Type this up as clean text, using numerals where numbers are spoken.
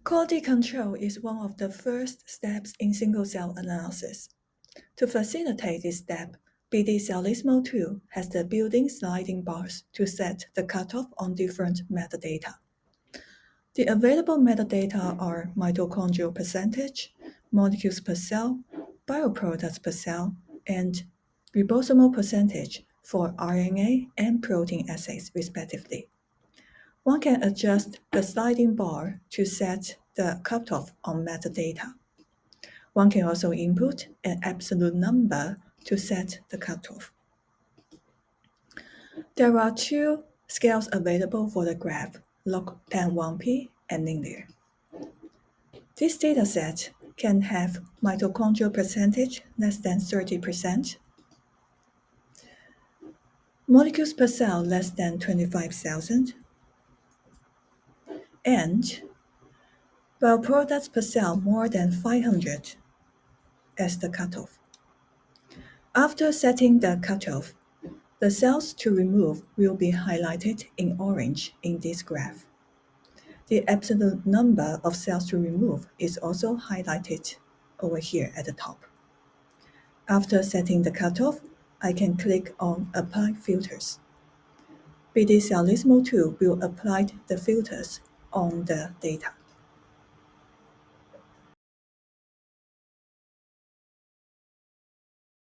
Quality control is one of the first steps in single-cell analysis. To facilitate this step, BD Cellismo 2 has the built-in sliding bars to set the cutoff on different metadata. The available metadata are mitochondrial percentage, molecules per cell, bioproducts per cell, and ribosomal percentage for RNA and protein assays, respectively. One can adjust the sliding bar to set the cutoff on metadata. One can also input an absolute number to set the cutoff. There are two scales available for the graph, log 10(1p) and linear. This dataset can have mitochondrial percentage less than 30%, molecules per cell less than 25,000, and bioproducts per cell more than 500 as the cutoff. After setting the cutoff, the cells to remove will be highlighted in orange in this graph. The absolute number of cells to remove is also highlighted over here at the top. After setting the cutoff, I can click on Apply Filters. BD Cellismo 2 will apply the filters on the data.